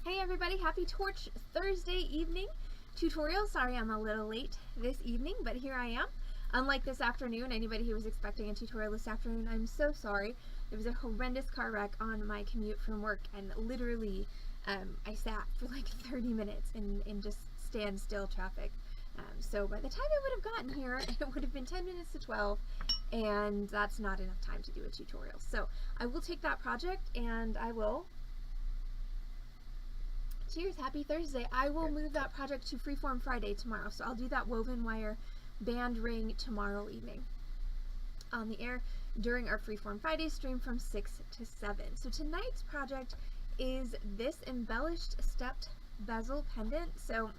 Hey everybody, happy Torch Thursday evening tutorial. Sorry I'm a little late this evening, but here I am. Unlike this afternoon, anybody who was expecting a tutorial this afternoon, I'm so sorry. There was a horrendous car wreck on my commute from work, and literally I sat for like 30 minutes in just standstill traffic. So by the time I would have gotten here, it would have been 10 minutes to 12, and that's not enough time to do a tutorial. So I will take that project and I will... Cheers, happy Thursday. I will move that project to Freeform Friday tomorrow, so I'll do that woven wire band ring tomorrow evening on the air during our Freeform Friday stream from 6 to 7. So tonight's project is this embellished stepped bezel pendant. So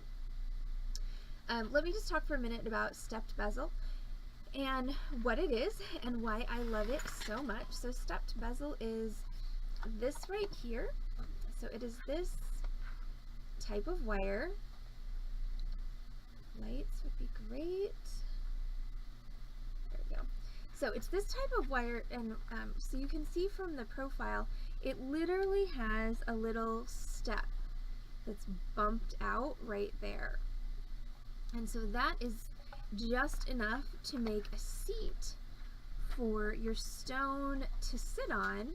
let me just talk for a minute about stepped bezel and what it is and why I love it so much. So stepped bezel is this right here. So it is this type of wire. Lights would be great. There we go. So it's this type of wire, and so you can see from the profile, it literally has a little step that's bumped out right there. And so that is just enough to make a seat for your stone to sit on,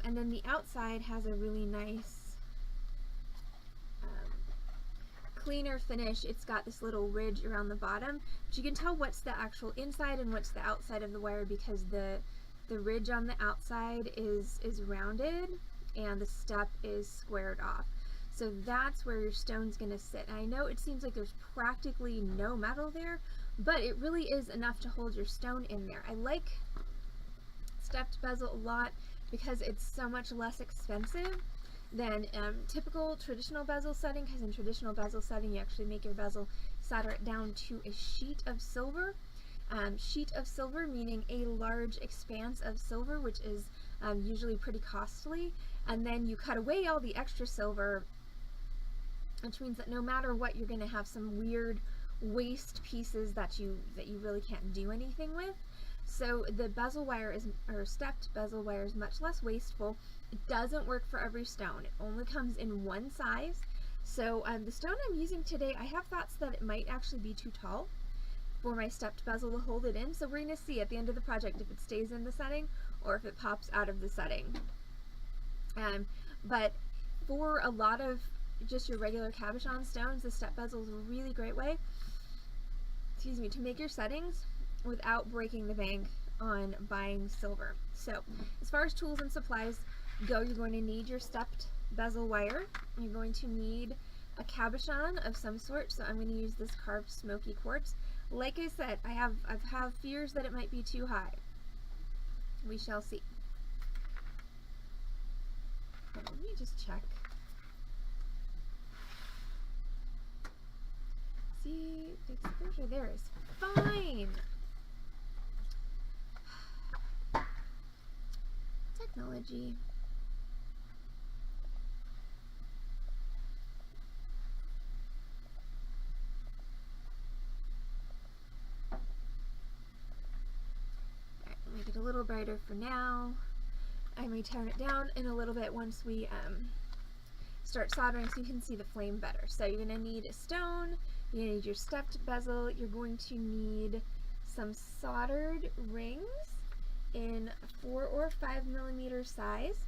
and then the outside has a really nice cleaner finish. It's got this little ridge around the bottom, but you can tell what's the actual inside and what's the outside of the wire because the ridge on the outside is rounded and the step is squared off. So that's where your stone's going to sit. And I know it seems like there's practically no metal there, but it really is enough to hold your stone in there. I like stepped bezel a lot because it's so much less expensive than typical traditional bezel setting, because in traditional bezel setting you actually make your bezel solder it down to a sheet of silver. Sheet of silver meaning a large expanse of silver, which is usually pretty costly, and then you cut away all the extra silver, which means that no matter what you're going to have some weird waste pieces that you really can't do anything with. So the bezel wire is, or stepped bezel wire, is much less wasteful. It doesn't work for every stone. It only comes in one size. So the stone I'm using today, I have thoughts that it might actually be too tall for my stepped bezel to hold it in. So we're going to see at the end of the project if it stays in the setting or if it pops out of the setting. But for a lot of just your regular cabochon stones, the step bezel is a really great way, excuse me, to make your settings without breaking the bank on buying silver. So as far as tools and supplies go, you're going to need your stepped bezel wire. You're going to need a cabochon of some sort. So I'm going to use this carved smoky quartz. Like I said, I have fears that it might be too high. We shall see. Let me just check. See, the exposure there is fine. Technology. Alright, make it a little brighter for now. I may turn it down in a little bit once we start soldering so you can see the flame better. So you're going to need a stone, you're going to need your stepped bezel, you're going to need some soldered rings in 4 or 5 millimeter size,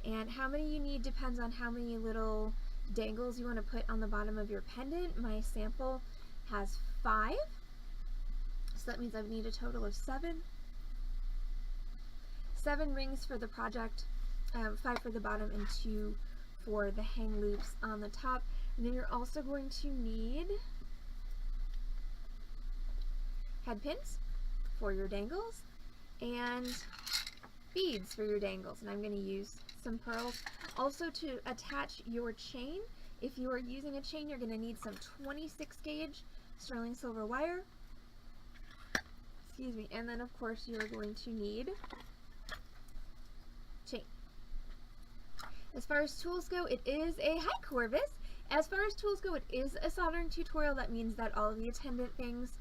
and how many you need depends on how many little dangles you want to put on the bottom of your pendant. My sample has 5, so that means I need a total of 7 rings for the project, 5 for the bottom and 2 for the hang loops on the top. And then you're also going to need head pins for your dangles and beads for your dangles, and I'm going to use some pearls. Also, to attach your chain, if you are using a chain, you're going to need some 26 gauge sterling silver wire, excuse me, and then of course you're going to need chain. As far as tools go, it is a hi Corvus. As far as tools go, it is a soldering tutorial. That means that all of the attendant things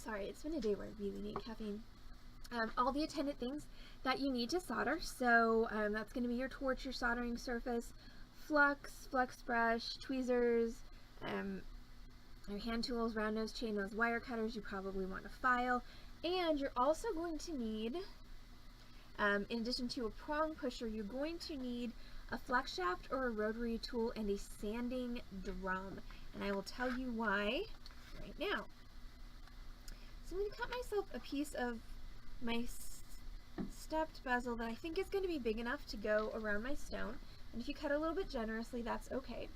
sorry, it's been a day where I really need caffeine. all the attendant things that you need to solder. So that's going to be your torch, your soldering surface, flux brush, tweezers, your hand tools, round nose, chain nose, wire cutters. You probably want a file, and you're also going to need, in addition to a prong pusher, you're going to need a flex shaft or a rotary tool and a sanding drum, and I will tell you why right now. So I'm going to cut myself a piece of my stepped bezel that I think is going to be big enough to go around my stone, and if you cut a little bit generously, that's okay.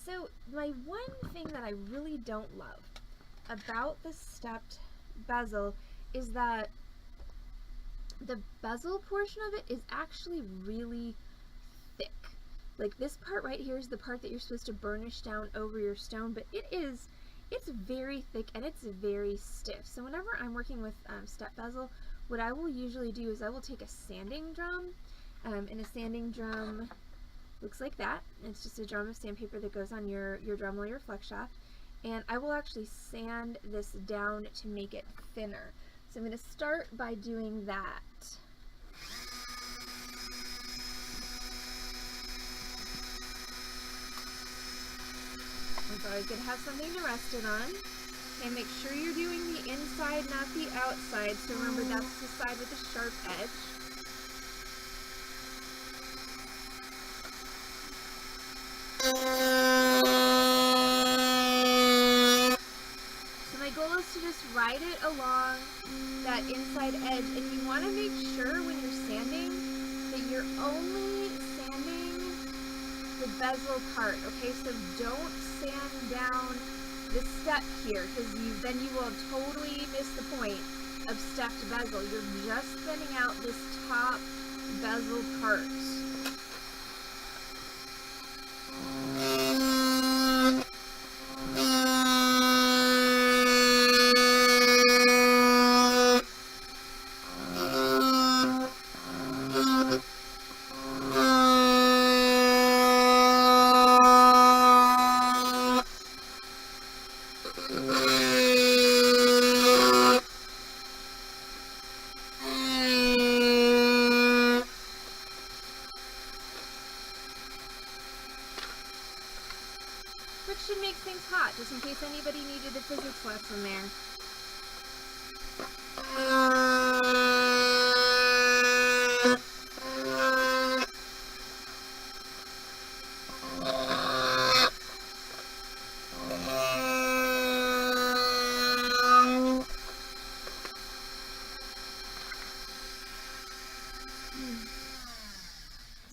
So my one thing that I really don't love about the stepped bezel is that the bezel portion of it is actually really thick. Like this part right here is the part that you're supposed to burnish down over your stone, but it's very thick and it's very stiff. So whenever I'm working with step bezel, what I will usually do is I will take a sanding drum, and a sanding drum looks like that. It's just a drum of sandpaper that goes on your drum or your flex shaft, and I will actually sand this down to make it thinner. So I'm going to start by doing that. It's always good to have something to rest it on. And make sure you're doing the inside, not the outside. So remember, that's the side with the sharp edge. So my goal is to just ride it along that inside edge. And you want to make sure when you're sanding that you're only sanding the bezel part, okay? So don't sand down the step here, because then you will totally miss the point of stepped bezel. You're just thinning out this top bezel part. Friction makes things hot, just in case anybody needed a physics lesson there.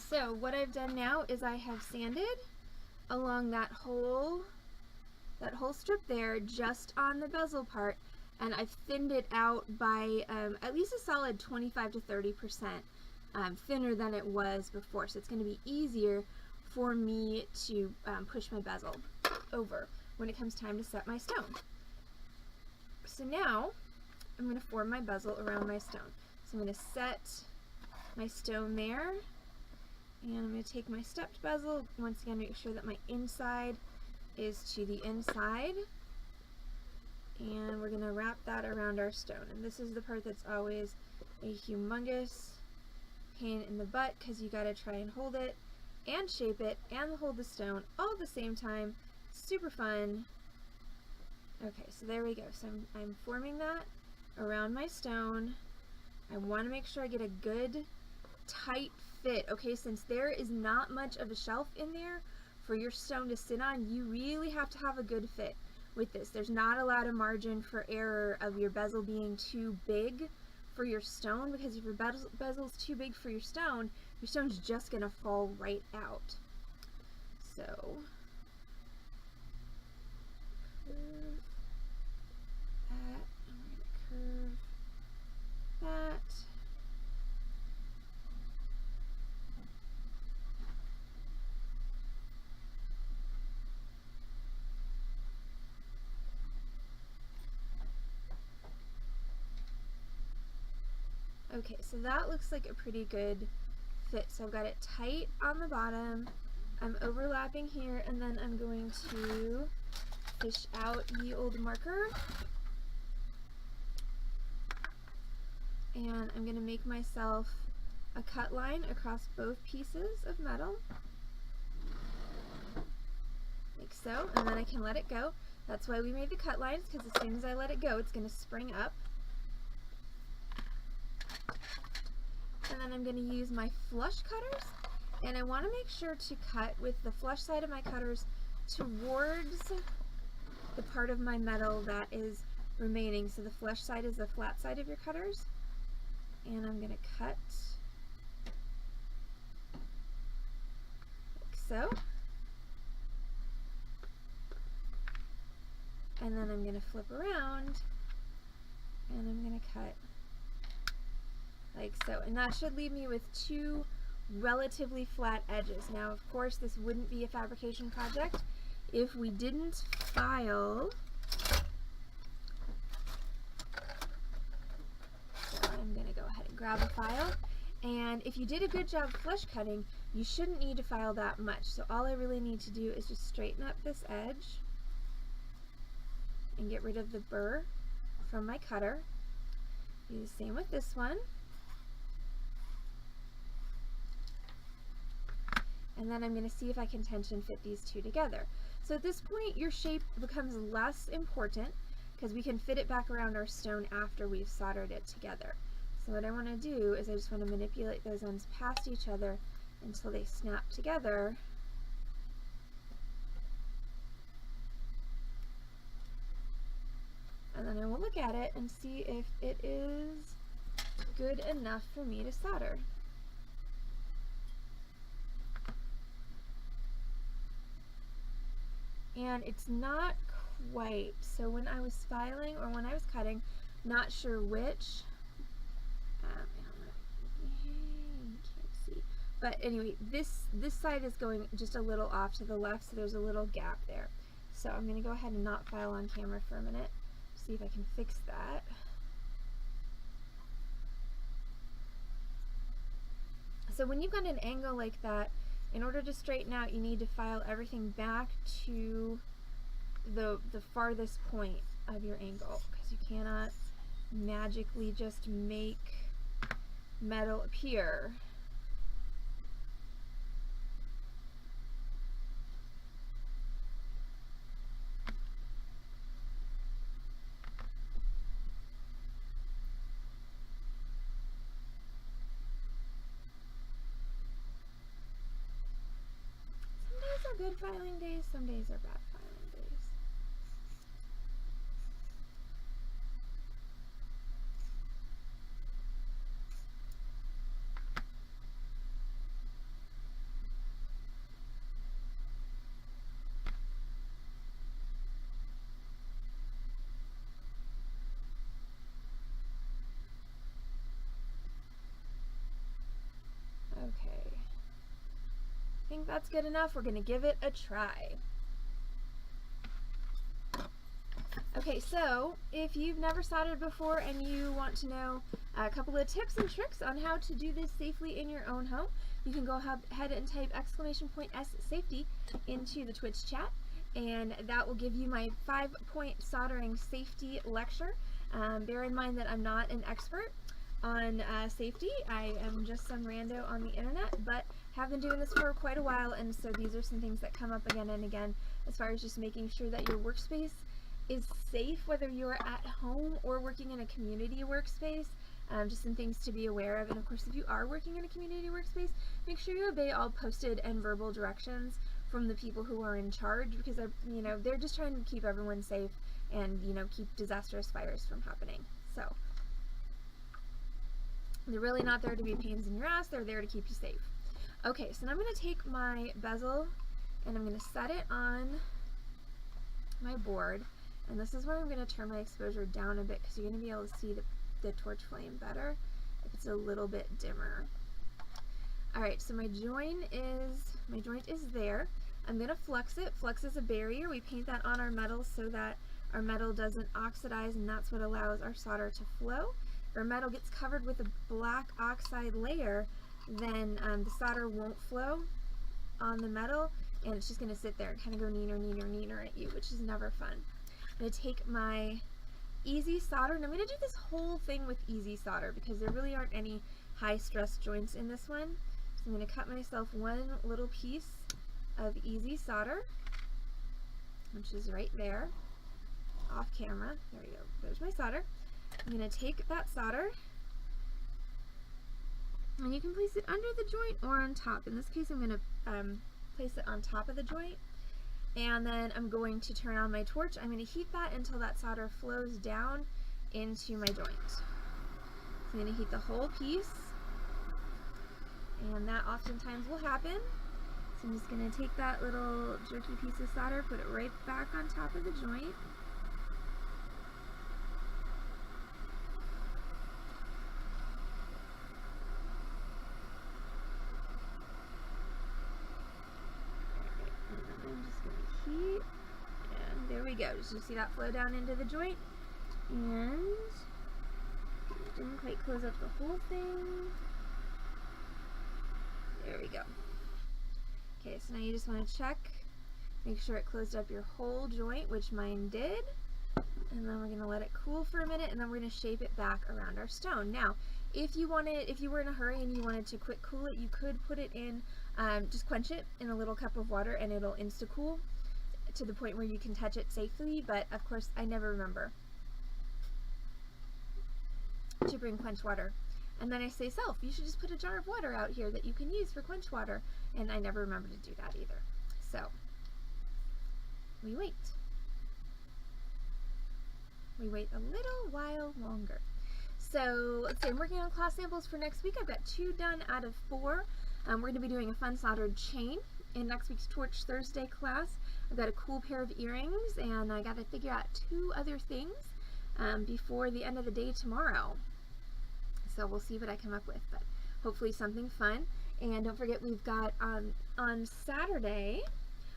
So what I've done now is I have sanded along that whole strip there, just on the bezel part, and I've thinned it out by at least a solid 25 to 30% thinner than it was before. So it's going to be easier for me to push my bezel over when it comes time to set my stone. So now I'm going to form my bezel around my stone. So I'm going to set my stone there, and I'm going to take my stepped bezel, once again make sure that my inside is to the inside, and we're going to wrap that around our stone. And this is the part that's always a humongous pain in the butt, because you got to try and hold it and shape it and hold the stone all at the same time. Super fun. Okay, so there we go. So I'm forming that around my stone. I want to make sure I get a good tight fit, okay? Since there is not much of a shelf in there for your stone to sit on, you really have to have a good fit with this. There's not a lot of margin for error of your bezel being too big for your stone, because if your bezel's too big for your stone's just gonna fall right out. So curve that, and we're gonna curve that. Okay, so that looks like a pretty good fit. So I've got it tight on the bottom, I'm overlapping here, and then I'm going to fish out the old marker. and I'm going to make myself a cut line across both pieces of metal, like so, and then I can let it go. That's why we made the cut lines, because as soon as I let it go, it's going to spring up. And then I'm going to use my flush cutters, and I want to make sure to cut with the flush side of my cutters towards the part of my metal that is remaining. So the flush side is the flat side of your cutters, and I'm going to cut like so. And then I'm going to flip around, and I'm going to cut like so. And that should leave me with two relatively flat edges. Now, of course, this wouldn't be a fabrication project if we didn't file. So I'm going to go ahead and grab a file. And if you did a good job flush cutting, you shouldn't need to file that much. So all I really need to do is just straighten up this edge and get rid of the burr from my cutter. Do the same with this one. And then I'm going to see if I can tension fit these two together. So at this point, your shape becomes less important because we can fit it back around our stone after we've soldered it together. So what I want to do is I just want to manipulate those ends past each other until they snap together. And then I will look at it and see if it is good enough for me to solder. And it's not quite, so when I was filing or when I was cutting, not sure which, you can't see, but anyway, this side is going just a little off to the left, so there's a little gap there. So I'm going to go ahead and not file on camera for a minute, see if I can fix that. So when you've got an angle like that, in order to straighten out, you need to file everything back to the farthest point of your angle, because you cannot magically just make metal appear. Good filing days, some days are bad filing days. Okay. I think that's good enough. We're going to give it a try. Okay, so if you've never soldered before and you want to know a couple of tips and tricks on how to do this safely in your own home, you can go ahead and type !S safety into the Twitch chat, and that will give you my 5-point soldering safety lecture. Bear in mind that I'm not an expert on safety. I am just some rando on the internet, but have been doing this for quite a while, and so these are some things that come up again and again as far as just making sure that your workspace is safe, whether you're at home or working in a community workspace. Just some things to be aware of. And of course, if you are working in a community workspace, make sure you obey all posted and verbal directions from the people who are in charge, because they're just trying to keep everyone safe and keep disastrous fires from happening. So they're really not there to be pains in your ass, they're there to keep you safe. Okay, so now I'm going to take my bezel and I'm going to set it on my board, and this is where I'm going to turn my exposure down a bit because you're going to be able to see the torch flame better if it's a little bit dimmer. Alright, so my joint is there. I'm going to flux it. Flux is a barrier. We paint that on our metal so that our metal doesn't oxidize, and that's what allows our solder to flow. If our metal gets covered with a black oxide layer, then the solder won't flow on the metal, and it's just going to sit there and kind of go neener, neener, neener at you, which is never fun. I'm going to take my easy solder, and I'm going to do this whole thing with easy solder because there really aren't any high stress joints in this one. So I'm going to cut myself one little piece of easy solder, which is right there, off camera. There we go. There's my solder. I'm going to take that solder, and you can place it under the joint or on top. In this case, I'm going to place it on top of the joint, and then I'm going to turn on my torch. I'm going to heat that until that solder flows down into my joint. So I'm going to heat the whole piece, and that oftentimes will happen. So I'm just going to take that little jerky piece of solder, put it right back on top of the joint. I'm just going to heat, and there we go. Did you see that flow down into the joint? And didn't quite close up the whole thing. There we go. Okay, so now you just want to check, make sure it closed up your whole joint, which mine did. And then we're going to let it cool for a minute, and then we're going to shape it back around our stone. Now, if you were in a hurry and you wanted to quick cool it, you could put it in, just quench it in a little cup of water, and it'll insta-cool to the point where you can touch it safely, but of course I never remember to bring quench water. And then I say, self, you should just put a jar of water out here that you can use for quench water. And I never remember to do that either. So, we wait. We wait a little while longer. So, let's see, I'm working on class samples for next week. I've got 2 done out of 4. We're going to be doing a fun soldered chain in next week's Torch Thursday class. I've got a cool pair of earrings, and I got to figure out 2 other things before the end of the day tomorrow. So we'll see what I come up with, but hopefully something fun. And don't forget, we've got on Saturday,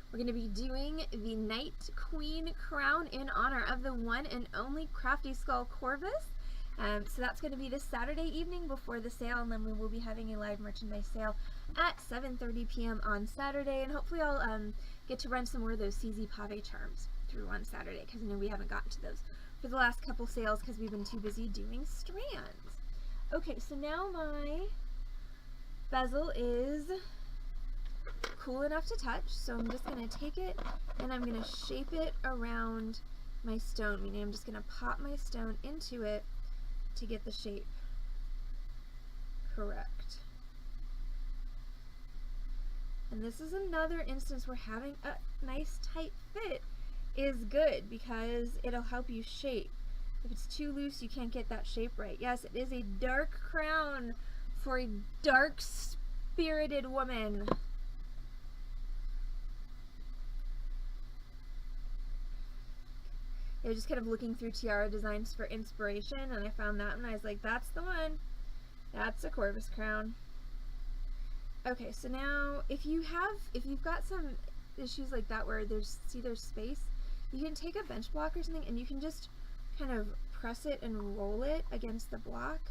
we're going to be doing the Night Queen crown in honor of the one and only Crafty Skull Corvus. So that's going to be this Saturday evening before the sale, and then we will be having a live merchandise sale at 7:30 p.m. on Saturday, and hopefully I'll get to run some more of those CZ Pave charms through on Saturday, because I know we haven't gotten to those for the last couple sales because we've been too busy doing strands. Okay, so now my bezel is cool enough to touch, so I'm just going to take it and I'm going to shape it around my stone, meaning I'm just going to pop my stone into it to get the shape correct. And this is another instance where having a nice tight fit is good because it'll help you shape. If it's too loose, you can't get that shape right. Yes, it is a dark crown for a dark-spirited woman. I was just kind of looking through tiara designs for inspiration, and I found that one. I was like, that's the one. That's a Corvus crown. Okay, so now if you've got some issues like that where there's space, you can take a bench block or something and you can just kind of press it and roll it against the block,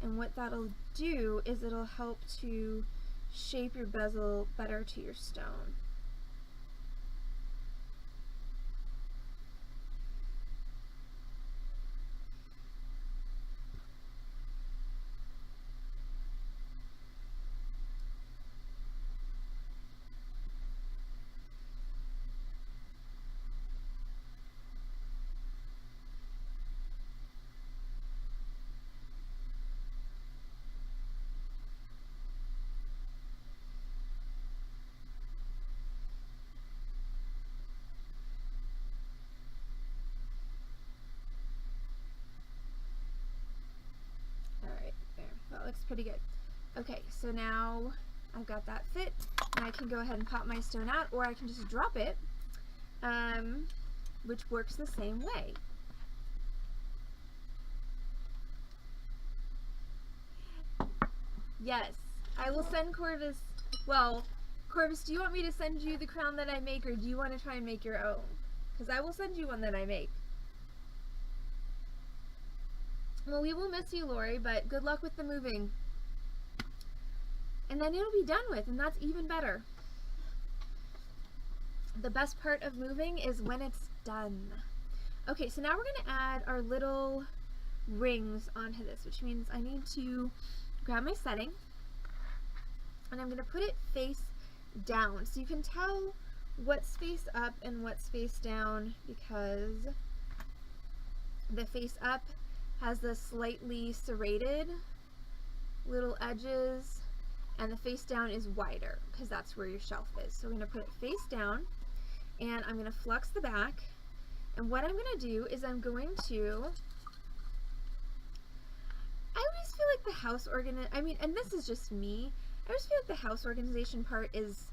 and what that'll do is it'll help to shape your bezel better to your stone. Looks pretty good. Okay, so now I've got that fit, and I can go ahead and pop my stone out, or I can just drop it, which works the same way. Yes, I will send Corvus. Well, Corvus, do you want me to send you the crown that I make, or do you want to try and make your own? Because I will send you one that I make. Well, we will miss you, Lori, but good luck with the moving. And then it'll be done with, and that's even better. The best part of moving is when it's done. Okay, so now we're going to add our little rings onto this, which means I need to grab my setting and I'm going to put it face down. So you can tell what's face up and what's face down because the face up has the slightly serrated little edges and the face down is wider because that's where your shelf is. So we're going to put it face down and I'm going to flux the back, and what I'm going to do is I'm going to, I always feel like the house and this is just me, I always feel like the house organization part is,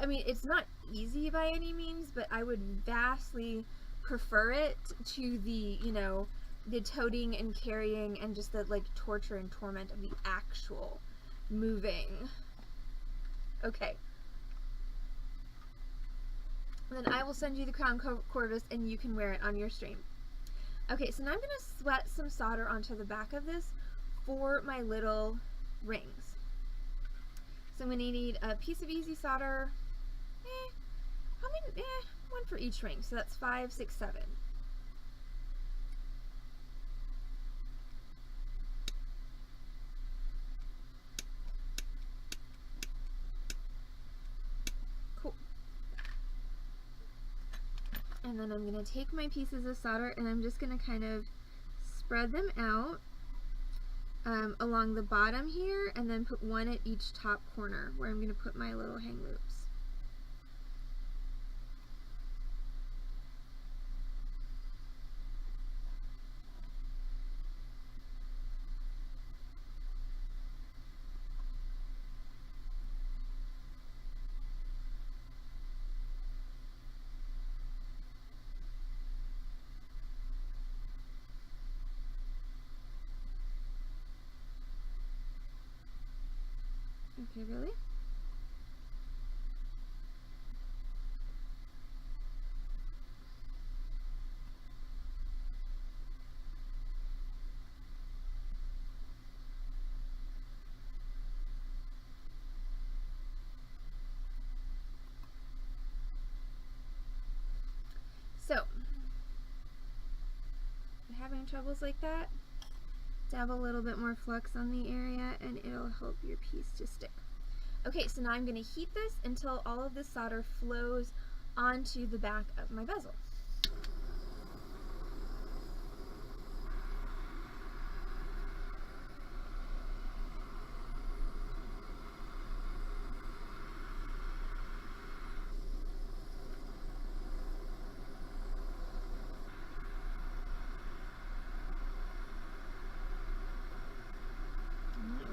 I mean, it's not easy by any means, but I would vastly prefer it to the, you know, the toting and carrying and just the like torture and torment of the actual moving. Okay. And then I will send you the crown corvus and you can wear it on your stream. Okay, so now I'm going to sweat some solder onto the back of this for my little rings. So I'm going to need a piece of easy solder, one for each ring, so that's 5, 6, 7. Cool. And then I'm going to take my pieces of solder and I'm just going to kind of spread them out along the bottom here, and then put one at each top corner where I'm going to put my little hang loops. Okay, really? So, if you're having troubles like that, dab a little bit more flux on the area and it'll help your piece to stick. Okay, so now I'm going to heat this until all of the solder flows onto the back of my bezel.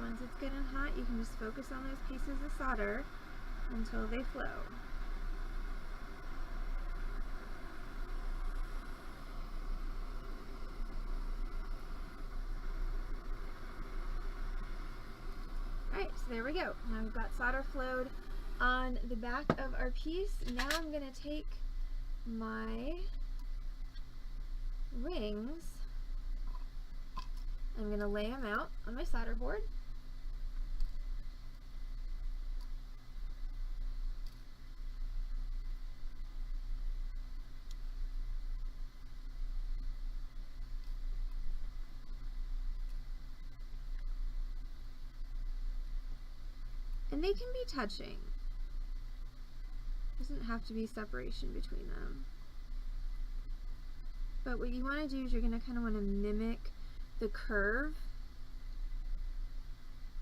Once it's good and hot, you can just focus on those pieces of solder until they flow. Alright, so there we go. Now we've got solder flowed on the back of our piece. Now I'm going to take my rings, I'm going to lay them out on my solder board. And they can be touching. Doesn't have to be separation between them. But what you want to do is you're going to kind of want to mimic the curve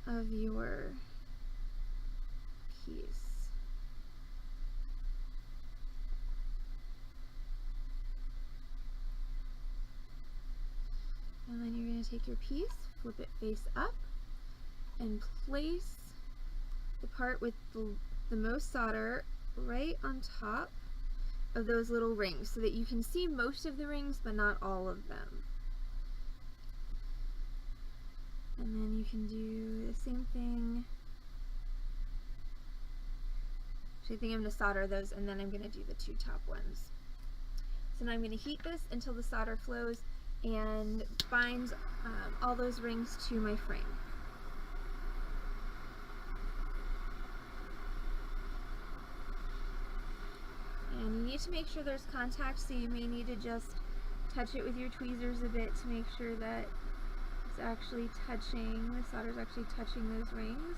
of your piece. And then you're going to take your piece, flip it face up, and place the part with the most solder right on top of those little rings so that you can see most of the rings but not all of them. And then you can do the same thing. Actually, I think I'm going to solder those and then I'm going to do the two top ones. So now I'm going to heat this until the solder flows and binds all those rings to my frame. And you need to make sure there's contact, so you may need to just touch it with your tweezers a bit to make sure that it's actually touching, the solder's actually touching those rings.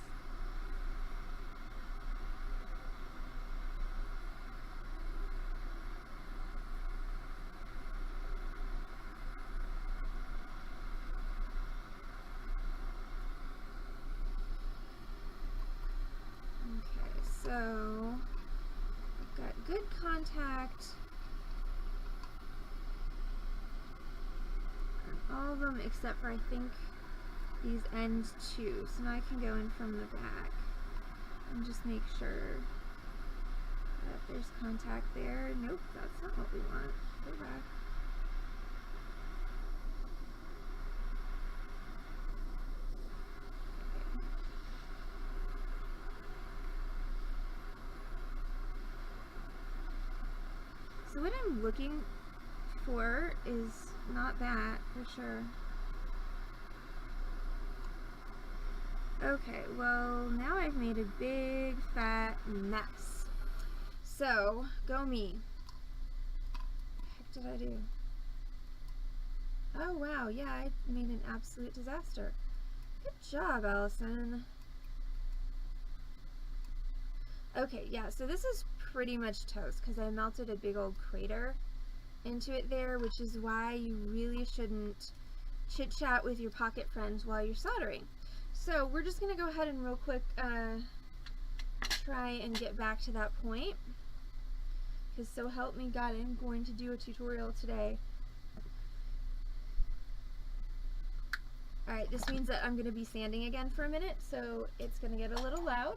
Okay, so I've got good contact on all of them except for I think these ends too. So now I can go in from the back and just make sure that there's contact there. Nope, that's not what we want. Go back. So what I'm looking for is not that, for sure. Okay, well, now I've made a big fat mess. So, go me. What the heck did I do? Oh wow, yeah, I made an absolute disaster. Good job, Allison. Okay, yeah, so this is pretty much toast because I melted a big old crater into it there, which is why you really shouldn't chit-chat with your pocket friends while you're soldering. So we're just going to go ahead and real quick try and get back to that point, because so help me God, I'm going to do a tutorial today. Alright, this means that I'm going to be sanding again for a minute, so it's going to get a little loud.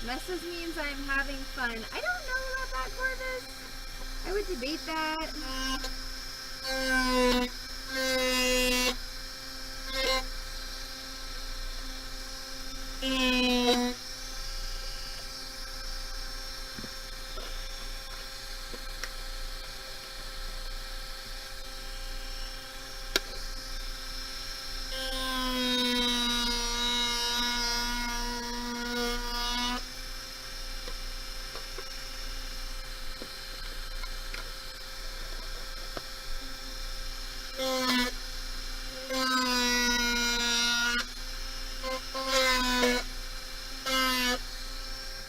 Messes means I'm having fun. I don't know about that, Corvus. I would debate that.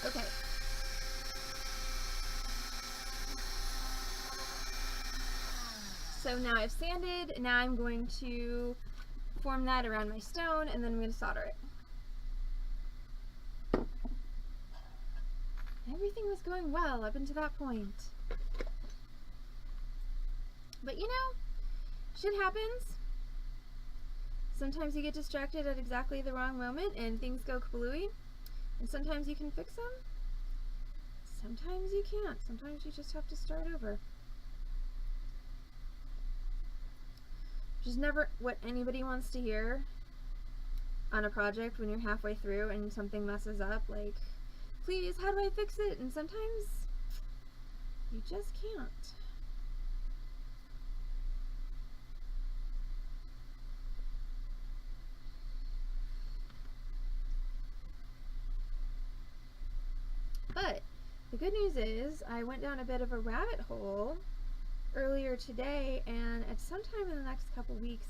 Okay. So now I've sanded, now I'm going to form that around my stone, and then I'm going to solder it. Everything was going well up until that point. But you know, shit happens. Sometimes you get distracted at exactly the wrong moment and things go kablooey. And sometimes you can fix them. Sometimes you can't. Sometimes you just have to start over. Which is never what anybody wants to hear on a project when you're halfway through and something messes up. Like, please, how do I fix it? And sometimes you just can't. But the good news is I went down a bit of a rabbit hole earlier today, and at some time in the next couple weeks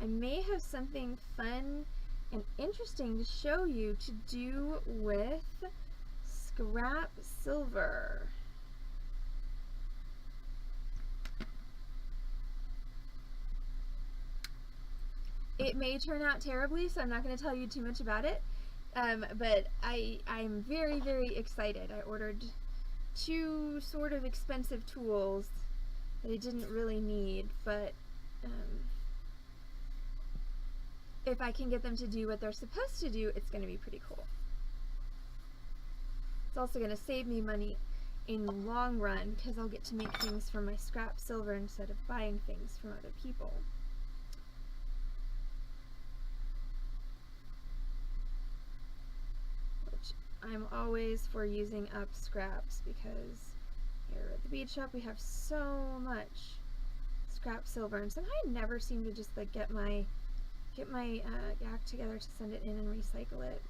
I may have something fun and interesting to show you to do with scrap silver. It may turn out terribly, so I'm not going to tell you too much about it. But I'm very, very excited. I ordered 2 sort of expensive tools that I didn't really need, but if I can get them to do what they're supposed to do, it's going to be pretty cool. It's also going to save me money in the long run because I'll get to make things from my scrap silver instead of buying things from other people. Which I'm always for using up scraps because here at the bead shop we have so much scrap silver, and somehow I never seem to just like get my act together to send it in and recycle it.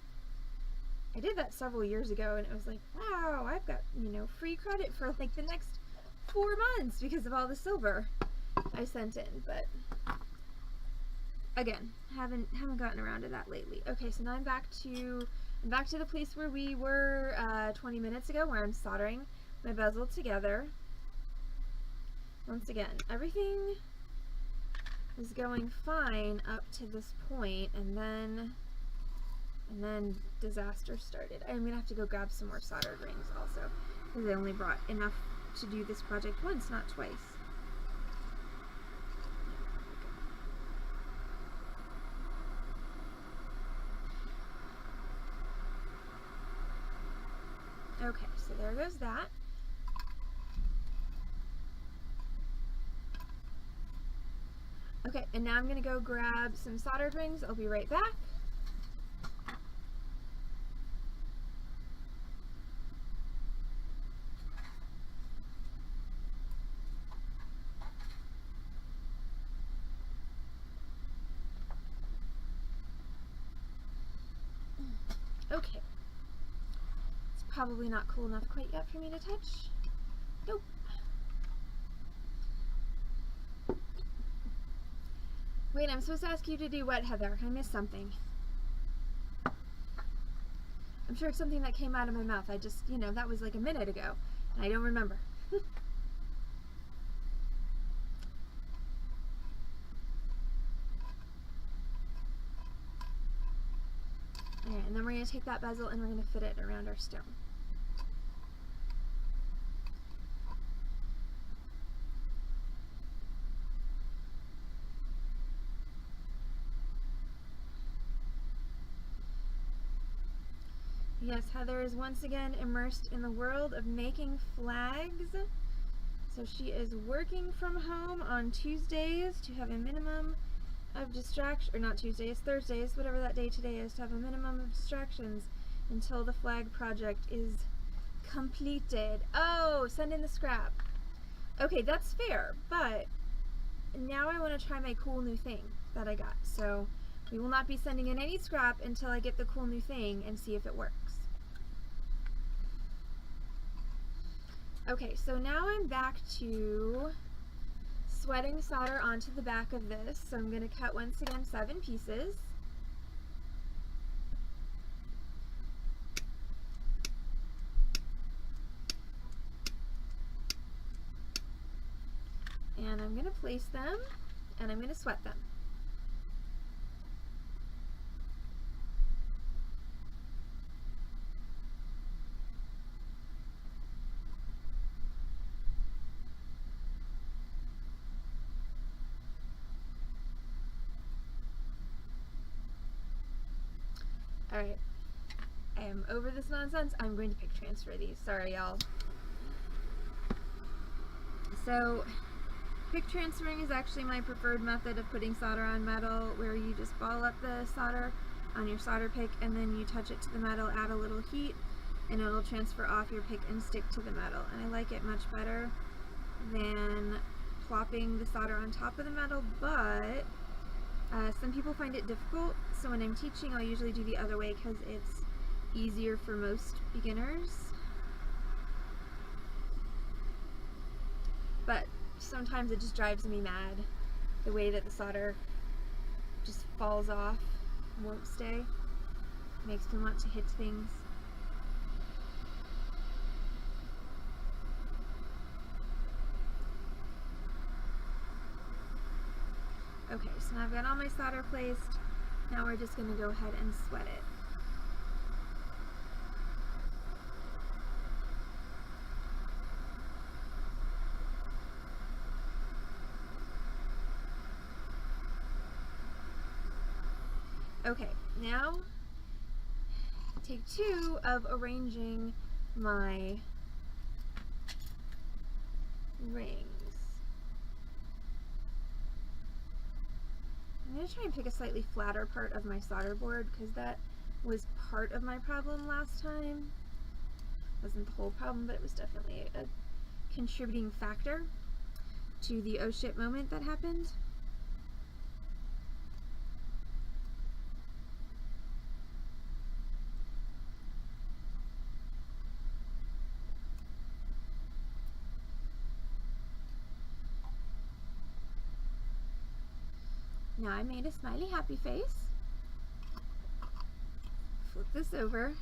I did that several years ago and it was like, wow, I've got, you know, free credit for like the next 4 months because of all the silver I sent in, but again, haven't gotten around to that lately. Okay, so now I'm back to the place where we were 20 minutes ago, where I'm soldering my bezel together. Once again, everything was going fine up to this point, and then disaster started. I'm gonna have to go grab some more soldered rings also, because I only brought enough to do this project once, not twice. Okay, so there goes that. Okay, and now I'm gonna go grab some soldered rings. I'll be right back. Okay. It's probably not cool enough quite yet for me to touch. Nope. Wait, I'm supposed to ask you to do what, Heather? I missed something. I'm sure it's something that came out of my mouth. I just, you know, that was like a minute ago, and I don't remember. Alright, and then we're going to take that bezel and we're going to fit it around our stone. Yes, Heather is once again immersed in the world of making flags. So she is working from home on Tuesdays to have a minimum of distraction, or not Tuesdays, Thursdays, whatever that day today is, to have a minimum of distractions until the flag project is completed. Oh, send in the scrap. Okay, that's fair, but now I want to try my cool new thing that I got. So we will not be sending in any scrap until I get the cool new thing and see if it works. Okay, so now I'm back to sweating solder onto the back of this. So I'm going to cut once again 7 pieces. And I'm going to place them and I'm going to sweat them. Alright, I am over this nonsense. I'm going to pick transfer these. Sorry, y'all. So, pick transferring is actually my preferred method of putting solder on metal, where you just ball up the solder on your solder pick and then you touch it to the metal, add a little heat, and it'll transfer off your pick and stick to the metal. And I like it much better than plopping the solder on top of the metal, but some people find it difficult, so when I'm teaching I'll usually do the other way because it's easier for most beginners. But sometimes it just drives me mad, the way that the solder just falls off, won't stay. Makes me want to hit things. Okay, so now I've got all my solder placed. Now we're just going to go ahead and sweat it. Okay, now take 2 of arranging my rings. I'm going to try and pick a slightly flatter part of my solder board because that was part of my problem last time. It wasn't the whole problem, but it was definitely a contributing factor to the oh shit moment that happened. Now I made a smiley happy face. Flip this over.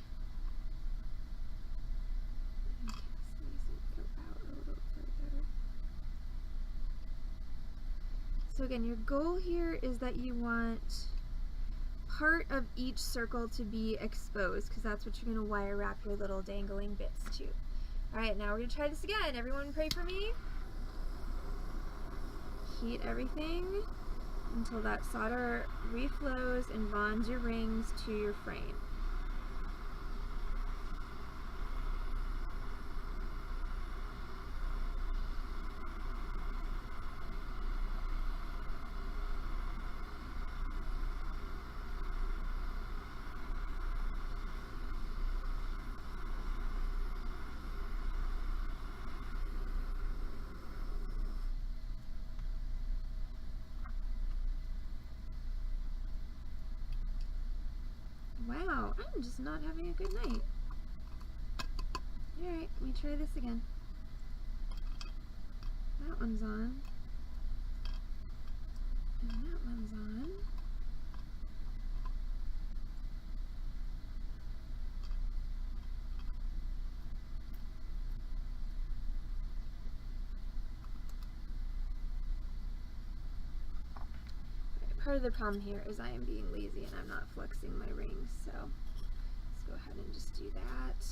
So again, your goal here is that you want part of each circle to be exposed because that's what you're going to wire wrap your little dangling bits to. Alright, now we're going to try this again. Everyone pray for me. Heat everything until that solder reflows and bonds your rings to your frame. Wow, I'm just not having a good night. Alright, let me try this again. That one's on. And that one's on. Part of the problem here is I am being lazy and I'm not flexing my rings, so let's go ahead and just do that.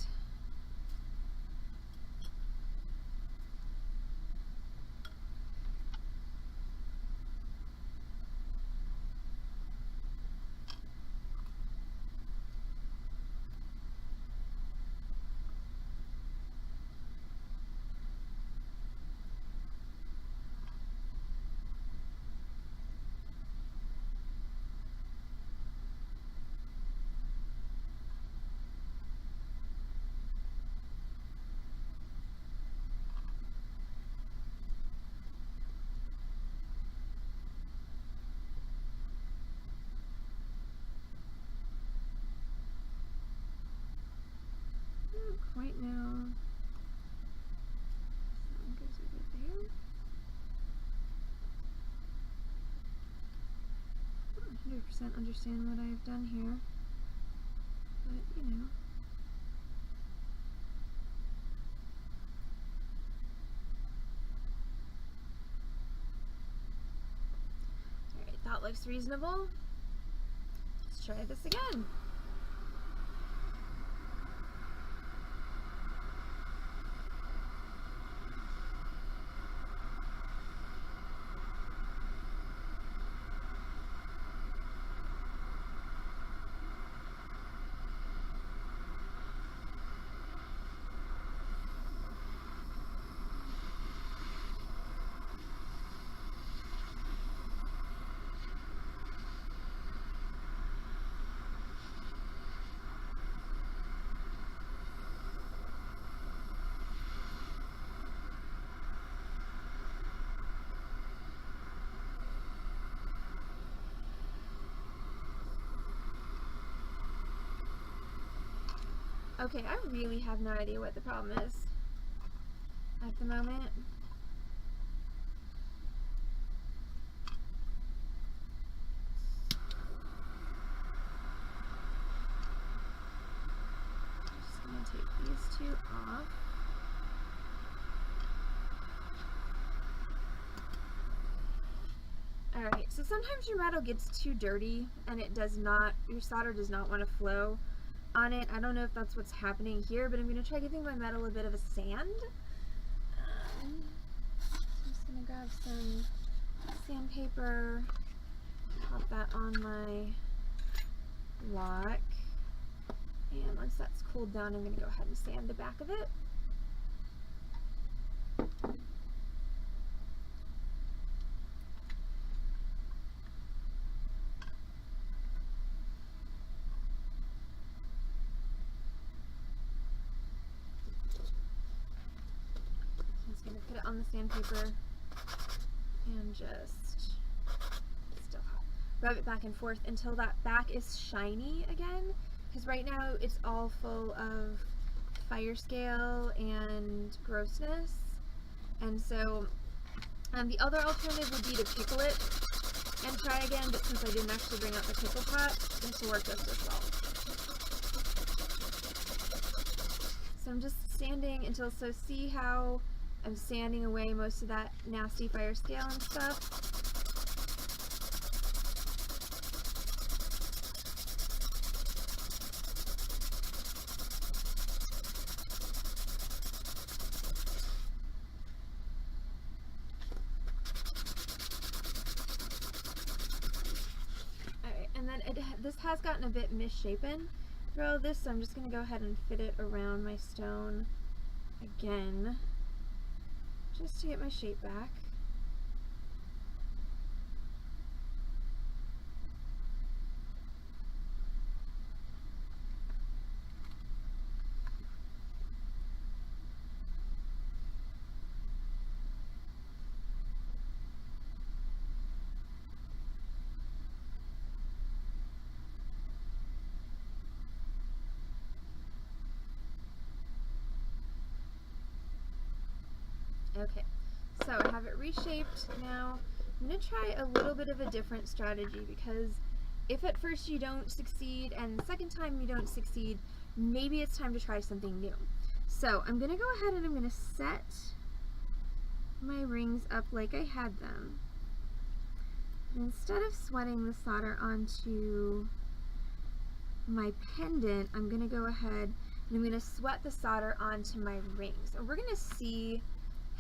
Right now, that one goes over there. I don't 100% understand what I've done here, but you know. Alright, that looks reasonable. Let's try this again. Okay, I really have no idea what the problem is at the moment. I'm just going to take these 2 off. Alright, so sometimes your metal gets too dirty and it does not, your solder does not want to flow on it. I don't know if that's what's happening here, but I'm going to try giving my metal a bit of a sand. I'm just going to grab some sandpaper, pop that on my lock. And once that's cooled down, I'm going to go ahead and sand the back of it. I'm just going to put it on the sandpaper and just still hot. Rub it back and forth until that back is shiny again, because right now it's all full of fire scale and grossness. And so the other alternative would be to pickle it and try again, but since I didn't actually bring out the pickle pot, this will work just as well. So I'm just sanding until, so see how I'm sanding away most of that nasty fire scale and stuff. Alright, and then this has gotten a bit misshapen through all this, so I'm just going to go ahead and fit it around my stone again, just to get my shape back. Okay, so I have it reshaped now. I'm going to try a little bit of a different strategy, because if at first you don't succeed and the second time you don't succeed, maybe it's time to try something new. So I'm going to go ahead and I'm going to set my rings up like I had them. And instead of sweating the solder onto my pendant, I'm going to go ahead and I'm going to sweat the solder onto my rings. And we're going to see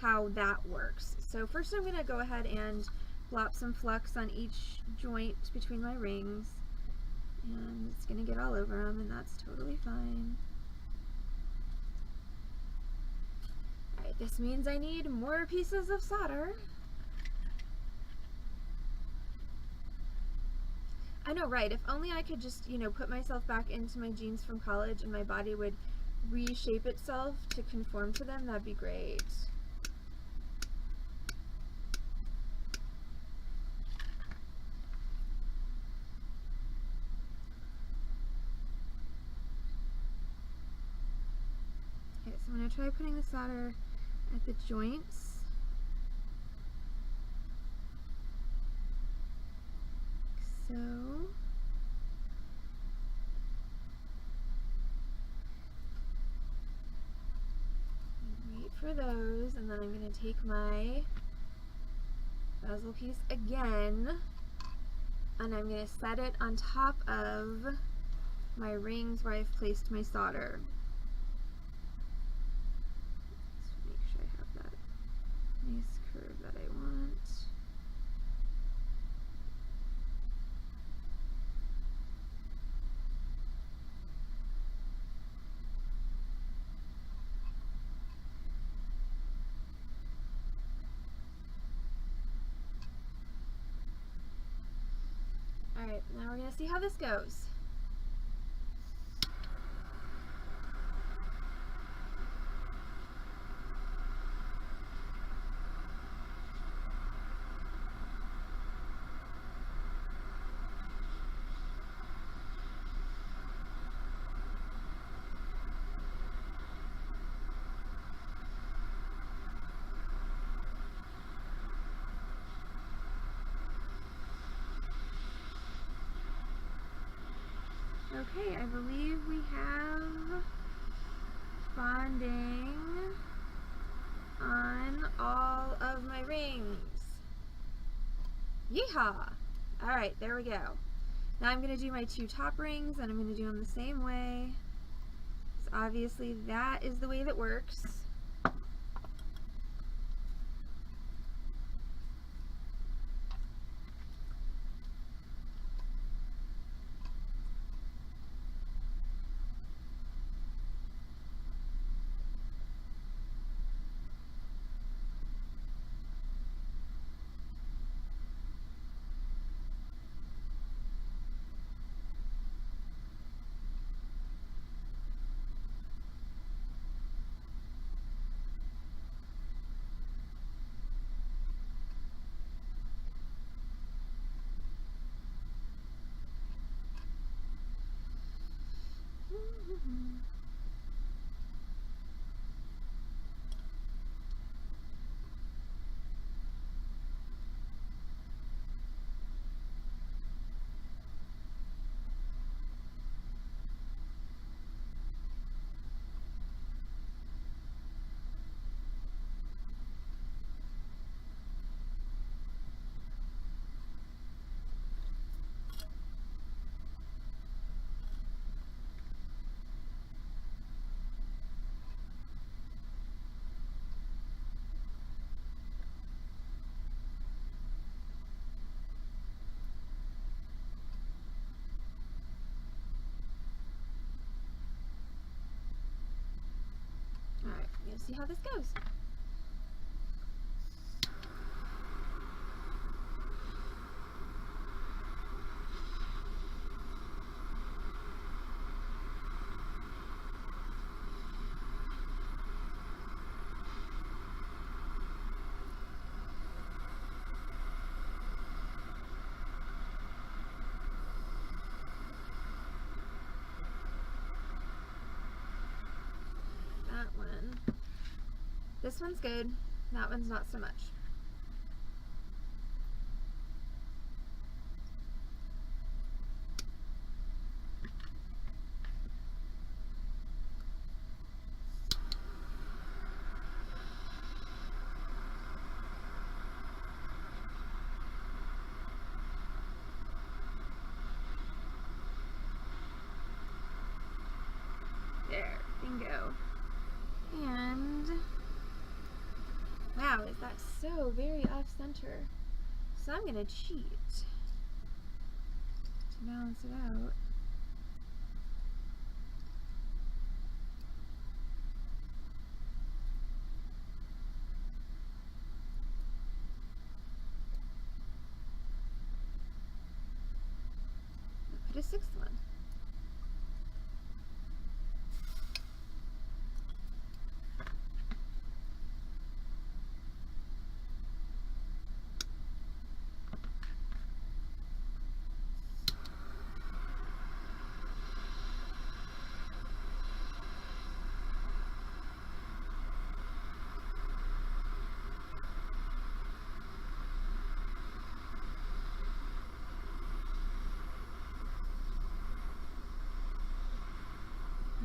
how that works. So first I'm going to go ahead and plop some flux on each joint between my rings, and it's going to get all over them, and that's totally fine. Alright, this means I need more pieces of solder. I know, right? If only I could just, you know, put myself back into my jeans from college and my body would reshape itself to conform to them, that'd be great. Okay, so I'm going to try putting the solder at the joints. Like so. Wait for those, and then I'm going to take my bezel piece again, and I'm going to set it on top of my rings where I've placed my solder. Just make sure I have that nice curve that I want. Alright, now we're going to see how this goes. Okay, I believe we have bonding on all of my rings. Yeehaw! Alright, there we go. Now I'm going to do my two top rings, and I'm going to do them the same way. So obviously that is the way that works. Alright, we'll see how this goes. That one. This one's good. That one's not so much. There, bingo. And wow, is that so very off center? So I'm gonna cheat to balance it out. I'll put a sixth one.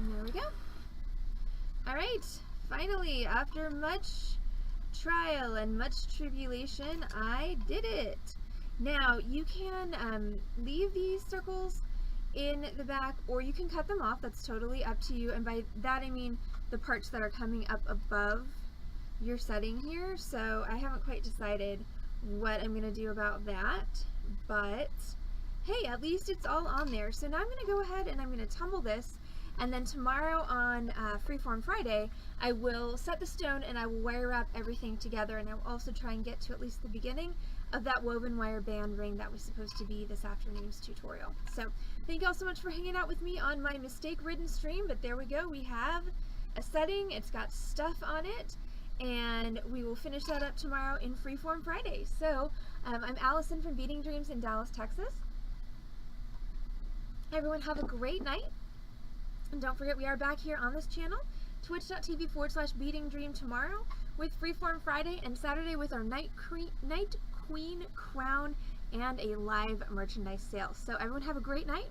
There we go. Alright, finally, after much trial and much tribulation, I did it. Now, you can leave these circles in the back, or you can cut them off. That's totally up to you. And by that I mean the parts that are coming up above your setting here. So I haven't quite decided what I'm going to do about that, but hey, at least it's all on there. So now I'm going to go ahead and I'm going to tumble this, and then tomorrow on Freeform Friday, I will set the stone and I will wire wrap everything together, and I will also try and get to at least the beginning of that woven wire band ring that was supposed to be this afternoon's tutorial. So thank you all so much for hanging out with me on my mistake-ridden stream, but there we go. We have a setting, it's got stuff on it, and we will finish that up tomorrow in Freeform Friday. So I'm Allison from Beading Dreams in Dallas, Texas. Everyone have a great night. And don't forget, we are back here on this channel, twitch.tv/beadingdream tomorrow with Freeform Friday, and Saturday with our Night Queen crown and a live merchandise sale. So everyone have a great night,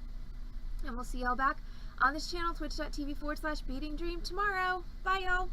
and we'll see y'all back on this channel, twitch.tv/beadingdream tomorrow. Bye, y'all.